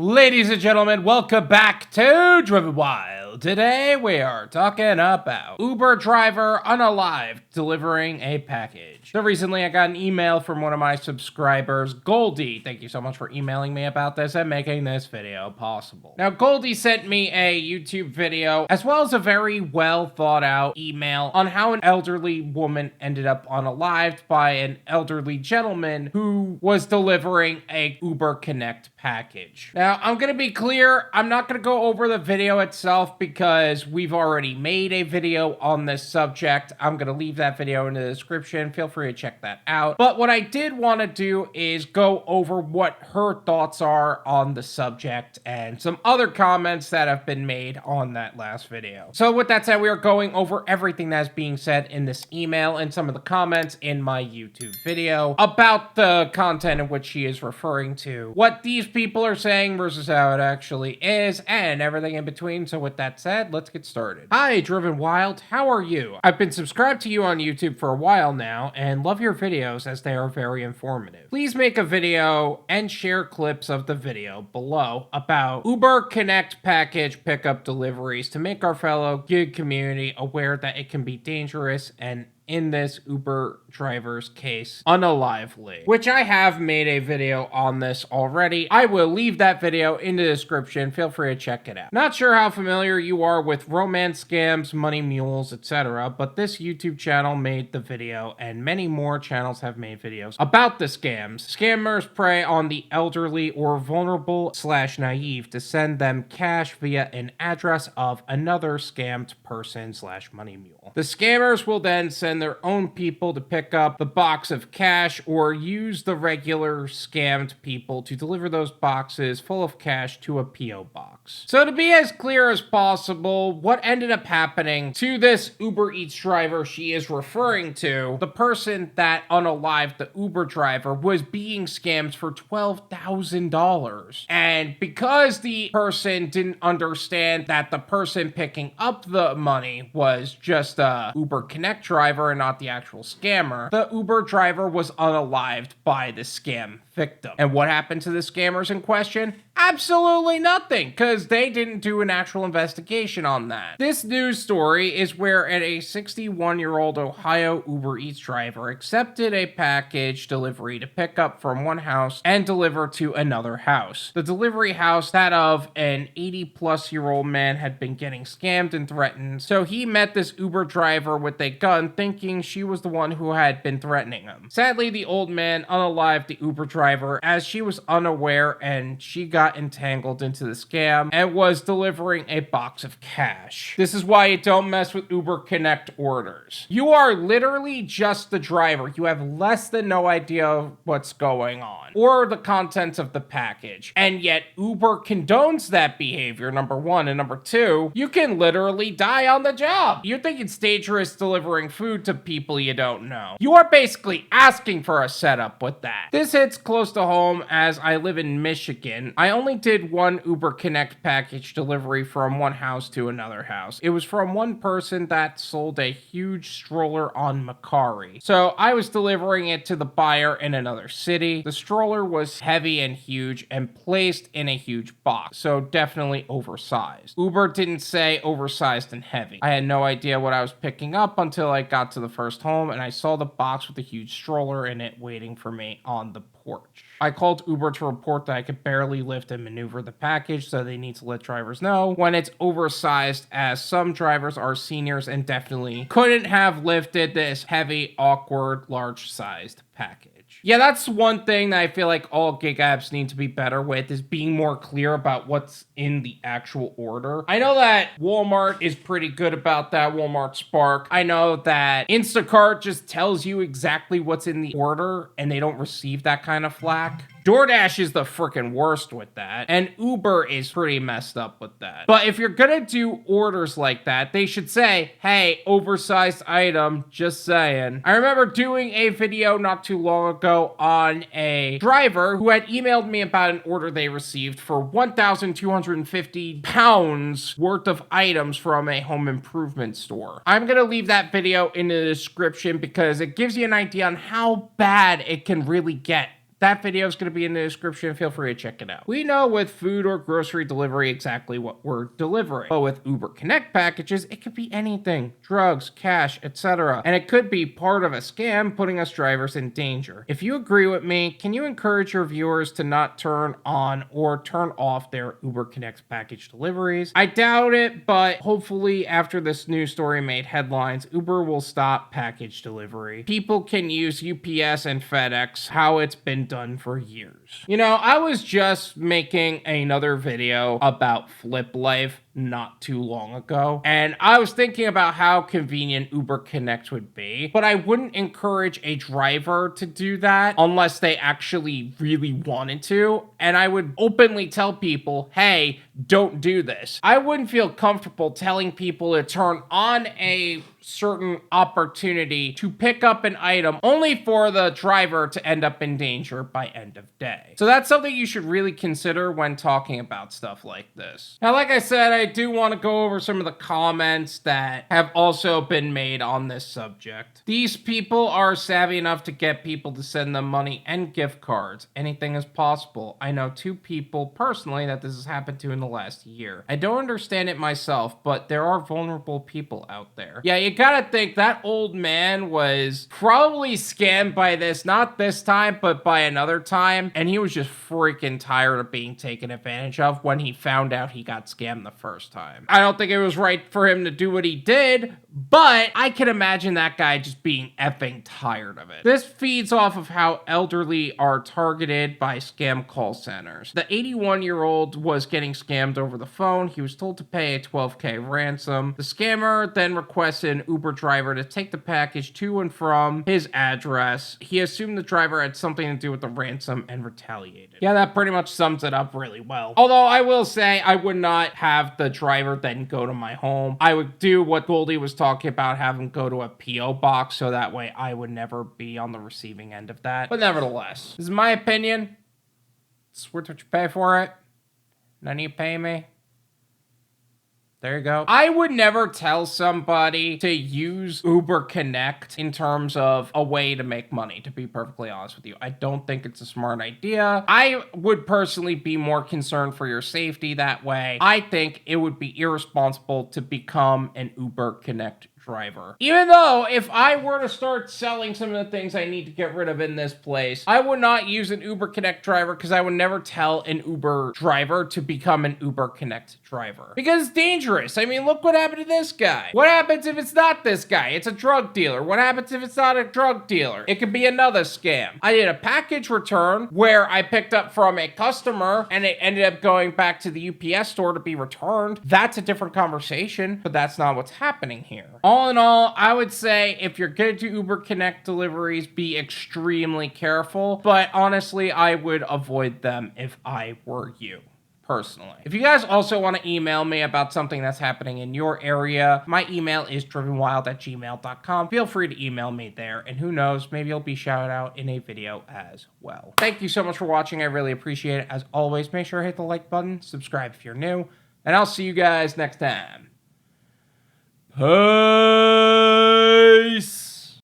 Ladies and gentlemen, welcome back to Driven Wyld. Today we are talking about Uber driver unalived delivering a package. So recently I got an email from one of my subscribers, Goldie. Thank you so much for emailing me about this and making this video possible. Now Goldie sent me a YouTube video as well as a very well thought out email on how an elderly woman ended up unalived by an elderly gentleman who was delivering a Uber Connect package. Now, I'm going to be clear, I'm not going to go over the video itself because we've already made a video on this subject. I'm going to leave that video in the description. Feel free to check that out. But what I did want to do is go over what her thoughts are on the subject and some other comments that have been made on that last video. So with that said, we are going over everything that's being said in this email and some of the comments in my YouTube video about the content in which she is referring to, what these people are saying versus how it actually is, and everything in between. So with that said, let's get started. Hi, Driven Wyld. How are you? I've been subscribed to you on YouTube for a while now and love your videos as they are very informative. Please make a video and share clips of the video below about Uber Connect package pickup deliveries to make our fellow gig community aware that it can be dangerous and, in this Uber driver's case, unalively, which I have made a video on this already. I will leave that video in the description. Feel free to check it out. Not sure how familiar you are with romance scams, money mules, etc., but this YouTube channel made the video, and many more channels have made videos about the scams. Scammers prey on the elderly or vulnerable / naive to send them cash via an address of another scammed person / money mule. The scammers will then send their own people to pick up the box of cash or use the regular scammed people to deliver those boxes full of cash to a P.O. box. So to be as clear as possible, what ended up happening to this Uber Eats driver she is referring to, the person that unalived the Uber driver was being scammed for $12,000. And because the person didn't understand that the person picking up the money was just a Uber Connect driver and not the actual scammer, the Uber driver was unalived by the scam victim. And what happened to the scammers in question? Absolutely nothing, because they didn't do an actual investigation on that. This news story is where a 61-year-old Ohio Uber Eats driver accepted a package delivery to pick up from one house and deliver to another house. The delivery house, that of an 80-plus-year-old man, had been getting scammed and threatened, so he met this Uber driver with a gun, thinking she was the one who had been threatening him. Sadly, the old man unalived the Uber driver as she was unaware, and she got entangled into the scam and was delivering a box of cash. This is why you don't mess with Uber Connect orders. You are literally just the driver. You have less than no idea what's going on or the contents of the package. And yet Uber condones that behavior, number one. And number two, you can literally die on the job. You think it's dangerous delivering food to people you don't know. You are basically asking for a setup with that. This hits close to home as I live in Michigan. I only did one Uber Connect package delivery from one house to another house. It was from one person that sold a huge stroller on Macari. So I was delivering it to the buyer in another city. The stroller was heavy and huge and placed in a huge box, so definitely oversized. Uber didn't say oversized and heavy. I had no idea what I was picking up until I got to the first home and I saw the box with a huge stroller in it waiting for me on the porch. I called Uber to report that I could barely lift and maneuver the package, so they need to let drivers know when it's oversized, as some drivers are seniors and definitely couldn't have lifted this heavy, awkward, large-sized package. Yeah, that's one thing that I feel like all gig apps need to be better with, is being more clear about what's in the actual order. I know that Walmart is pretty good about that, Walmart Spark. I know that Instacart just tells you exactly what's in the order and they don't receive that kind of flack. Doordash is the freaking worst with that, and Uber is pretty messed up with that. But if you're gonna do orders like that, they should say, hey, oversized item, just saying. I remember doing a video not too long ago on a driver who had emailed me about an order they received for 1,250 pounds worth of items from a home improvement store. I'm gonna leave that video in the description because it gives you an idea on how bad it can really get That video is going to be in the description. Feel free to check it out. We know with food or grocery delivery exactly what we're delivering. But with Uber Connect packages, it could be anything. Drugs, cash, etc. And it could be part of a scam putting us drivers in danger. If you agree with me, can you encourage your viewers to not turn on or turn off their Uber Connect package deliveries? I doubt it, but hopefully after this news story made headlines, Uber will stop package delivery. People can use UPS and FedEx how it's been done for years. You know, I was just making another video about Flip Life not too long ago, and I was thinking about how convenient Uber Connect would be, but I wouldn't encourage a driver to do that unless they actually really wanted to, and I would openly tell people, hey, don't do this. I wouldn't feel comfortable telling people to turn on a certain opportunity to pick up an item only for the driver to end up in danger by end of day. So that's something you should really consider when talking about stuff like this. Now, like I said, I do want to go over some of the comments that have also been made on this subject. These people are savvy enough to get people to send them money and gift cards. Anything is possible. I know 2 people personally that this has happened to in the last year. I don't understand it myself, but there are vulnerable people out there. Yeah, you gotta think that old man was probably scammed by this, not this time, but by another time, and he was just freaking tired of being taken advantage of when he found out he got scammed the first time. I don't think it was right for him to do what he did, but I can imagine that guy just being effing tired of it. This feeds off of how elderly are targeted by scam call centers. The 81-year-old was getting scammed over the phone. He was told to pay a $12K ransom. The scammer then requested an Uber driver to take the package to and from his address. He assumed the driver had something to do with the ransom and retaliated. Yeah, that pretty much sums it up really well. Although I will say I would not have the driver then go to my home. I would do what Goldie was talking about, have him go to a P.O. box, so that way I would never be on the receiving end of that. But nevertheless, this is my opinion. It's worth what you pay for it. None of you pay me. There you go. I would never tell somebody to use Uber Connect in terms of a way to make money, to be perfectly honest with you. I don't think it's a smart idea. I would personally be more concerned for your safety that way. I think it would be irresponsible to become an Uber Connect driver. Even though if I were to start selling some of the things I need to get rid of in this place, I would not use an Uber Connect driver because I would never tell an Uber driver to become an Uber Connect driver. Because it's dangerous. I mean, look what happened to this guy. What happens if it's not this guy? It's a drug dealer. What happens if it's not a drug dealer? It could be another scam. I did a package return where I picked up from a customer and it ended up going back to the UPS store to be returned. That's a different conversation, but that's not what's happening here. All in all, I would say if you're going to do Uber Connect deliveries, be extremely careful. But honestly, I would avoid them if I were you. Personally. If you guys also want to email me about something that's happening in your area, my email is drivenwyld@gmail.com. Feel free to email me there, and who knows, maybe you'll be shouted out in a video as well. Thank you so much for watching. I really appreciate it. As always, make sure to hit the like button, subscribe if you're new, and I'll see you guys next time. Peace.